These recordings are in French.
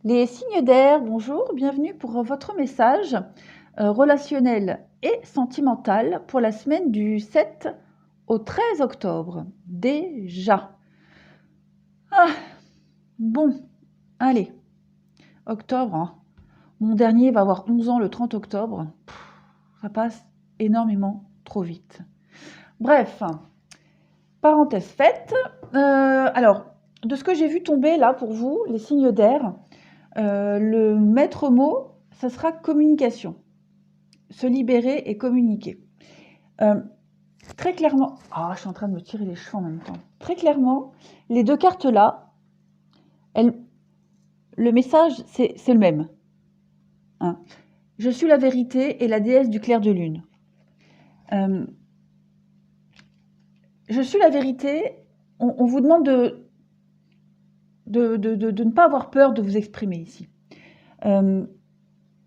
Les signes d'air, bonjour, bienvenue pour votre message relationnel et sentimental pour la semaine du 7 au 13 octobre. Déjà. Ah, bon, allez, octobre, hein. Mon dernier va avoir 11 ans le 30 octobre. Ça passe énormément trop vite. Bref, parenthèse faite. Alors, de ce que j'ai vu tomber là pour vous, les signes d'air, le maître mot, ça sera communication. Se libérer et communiquer. Très clairement, je suis en train de me tirer les cheveux en même temps. Très clairement, les deux cartes là, le message, c'est le même. Hein. Je suis la vérité et la déesse du clair de lune. Je suis la vérité, on vous demande de ne pas avoir peur de vous exprimer ici.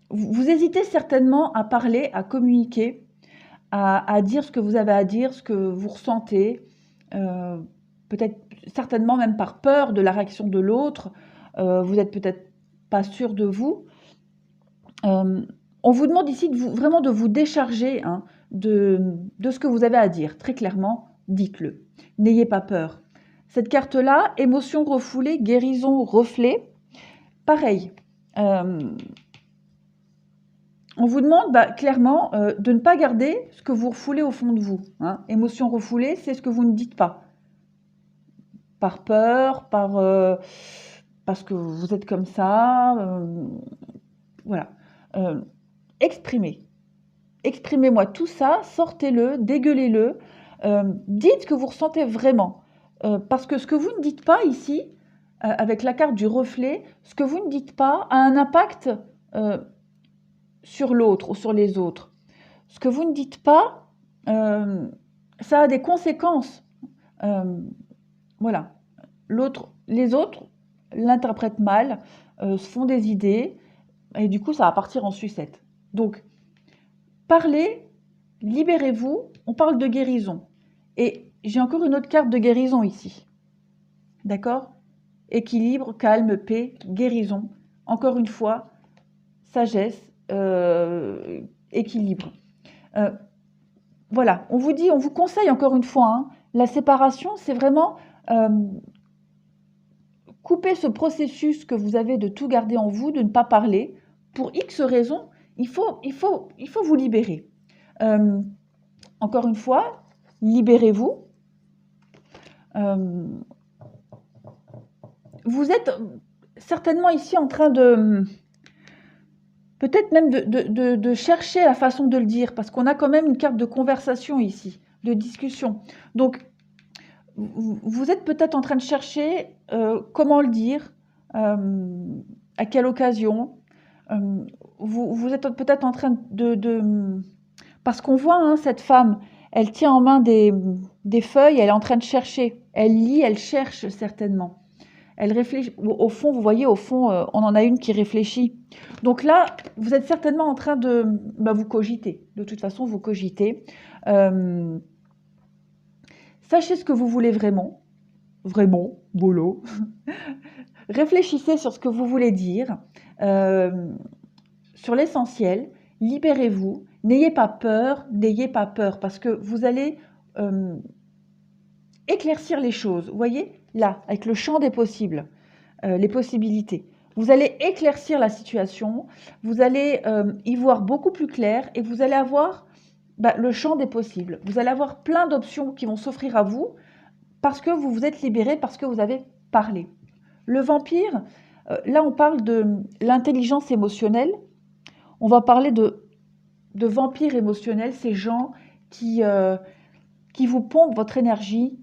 Vous hésitez certainement à parler, à communiquer, à dire ce que vous avez à dire, ce que vous ressentez, peut-être certainement même par peur de la réaction de l'autre, vous n'êtes peut-être pas sûr de vous. On vous demande ici vraiment de vous décharger hein, de ce que vous avez à dire. Très clairement, dites-le. N'ayez pas peur. Cette carte-là, émotion refoulée, guérison reflet, pareil. On vous demande clairement de ne pas garder ce que vous refoulez au fond de vous. Hein. Émotion refoulée, c'est ce que vous ne dites pas. Par peur, parce que vous êtes comme ça. Voilà. Exprimez. Exprimez-moi tout ça, sortez-le, dégueulez-le. Dites ce que vous ressentez vraiment. Parce que ce que vous ne dites pas ici, avec la carte du reflet, ce que vous ne dites pas a un impact sur l'autre ou sur les autres. Ce que vous ne dites pas, ça a des conséquences. Voilà. Les autres l'interprètent mal, se font des idées, et du coup, ça va partir en sucette. Donc, parlez, libérez-vous, on parle de guérison. Et j'ai encore une autre carte de guérison ici. D'accord ? Équilibre, calme, paix, guérison. Encore une fois, sagesse, équilibre. Voilà, on vous conseille encore une fois, hein, la séparation, c'est vraiment couper ce processus que vous avez de tout garder en vous, de ne pas parler. Pour X raisons, il faut vous libérer. Encore une fois, libérez-vous. Vous êtes certainement ici en train de... peut-être même de chercher la façon de le dire, parce qu'on a quand même une carte de conversation ici, de discussion. Donc, vous êtes peut-être en train de chercher comment le dire, à quelle occasion. Vous êtes peut-être en train parce qu'on voit hein, cette femme, elle tient en main des feuilles, elle est en train de chercher. Elle lit, elle cherche certainement. Elle réfléchit. Au fond, vous voyez, au fond, on en a une qui réfléchit. Donc là, vous êtes certainement en train de... vous cogitez. De toute façon, vous cogitez. Sachez ce que vous voulez vraiment. Vraiment, boulot. Réfléchissez sur ce que vous voulez dire. Sur l'essentiel. Libérez-vous. N'ayez pas peur, parce que vous allez éclaircir les choses. Vous voyez, là, avec le champ des possibles, les possibilités. Vous allez éclaircir la situation, vous allez y voir beaucoup plus clair et vous allez avoir le champ des possibles. Vous allez avoir plein d'options qui vont s'offrir à vous parce que vous vous êtes libéré, parce que vous avez parlé. Le vampire, là on parle de l'intelligence émotionnelle, on va parler de vampires émotionnels, ces gens qui vous pompent votre énergie,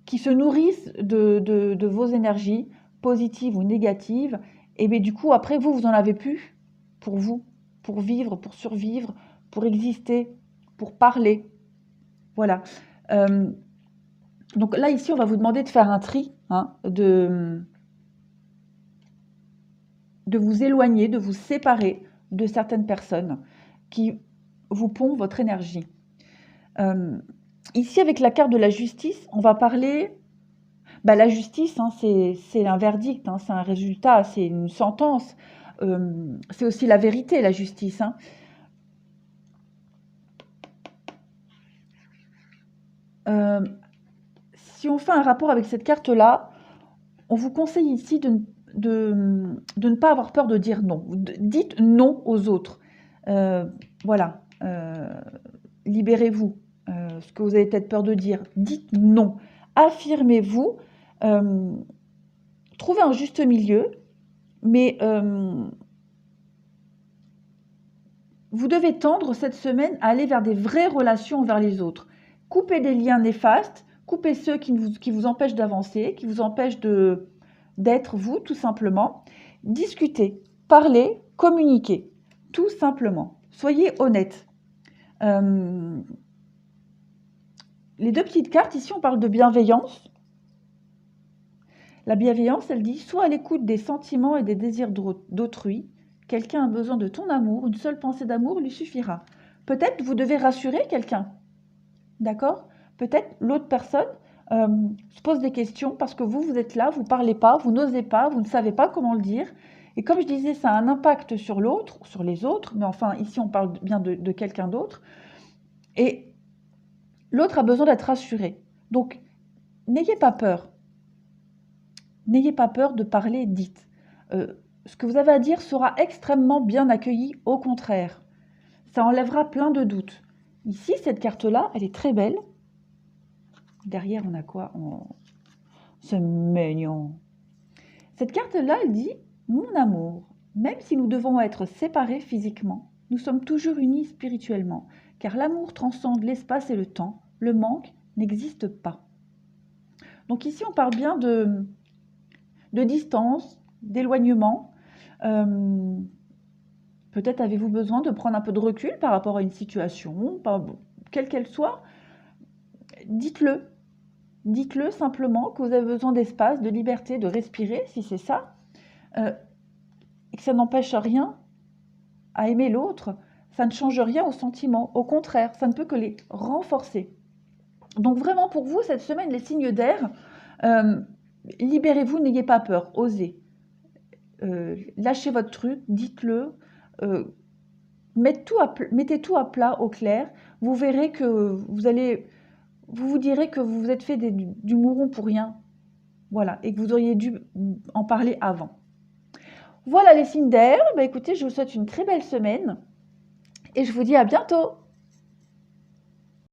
qui se nourrissent de vos énergies, positives ou négatives, et bien du coup, après, vous en avez plus pour vous, pour vivre, pour survivre, pour exister, pour parler. Voilà. Donc là, ici, on va vous demander de faire un tri, hein, de vous éloigner, de vous séparer de certaines personnes qui vous pompent votre énergie. Ici, avec la carte de la justice, on va parler Bah, la justice, hein, c'est un verdict, hein, c'est un résultat, c'est une sentence. C'est aussi la vérité, la justice, hein. Euh, Si on fait un rapport avec cette carte-là, on vous conseille ici de ne pas avoir peur de dire non. Dites non aux autres. Voilà. Libérez-vous. Ce que vous avez peut-être peur de dire. Dites non. Affirmez-vous. Euh, Trouvez un juste milieu. Mais vous devez tendre cette semaine à aller vers des vraies relations envers les autres. Coupez des liens néfastes. Coupez ceux qui vous empêchent d'avancer, qui vous empêchent d'être vous, tout simplement. Discutez, parlez, communiquez, tout simplement. Soyez honnête. Les deux petites cartes, ici, on parle de bienveillance. La bienveillance, elle dit, sois à l'écoute des sentiments et des désirs d'autrui. Quelqu'un a besoin de ton amour, une seule pensée d'amour lui suffira. Peut-être vous devez rassurer quelqu'un, d'accord? Peut-être l'autre personne se pose des questions parce que vous êtes là, vous ne parlez pas, vous n'osez pas, vous ne savez pas comment le dire. Et comme je disais, ça a un impact sur l'autre, sur les autres, mais enfin, ici, on parle bien de quelqu'un d'autre. Et l'autre a besoin d'être rassuré. Donc, n'ayez pas peur. N'ayez pas peur de parler, dites. Ce que vous avez à dire sera extrêmement bien accueilli, au contraire. Ça enlèvera plein de doutes. Ici, cette carte-là, elle est très belle. Derrière, on a quoi? C'est mignon. Cette carte-là, elle dit « Mon amour, même si nous devons être séparés physiquement, nous sommes toujours unis spirituellement, car l'amour transcende l'espace et le temps. Le manque n'existe pas. » Donc ici, on parle bien de distance, d'éloignement. Peut-être avez-vous besoin de prendre un peu de recul par rapport à une situation, quelle qu'elle soit. Dites-le. Dites-le simplement que vous avez besoin d'espace, de liberté, de respirer, si c'est ça. Et que ça n'empêche rien à aimer l'autre. Ça ne change rien aux sentiments. Au contraire, ça ne peut que les renforcer. Donc vraiment pour vous, cette semaine, les signes d'air, libérez-vous, n'ayez pas peur, osez. Lâchez votre truc, dites-le, mettez tout à plat, au clair. Vous verrez que vous direz que vous vous êtes fait du mouron pour rien. Voilà, et que vous auriez dû en parler avant. Voilà les signes d'air. Bah, écoutez, je vous souhaite une très belle semaine et je vous dis à bientôt.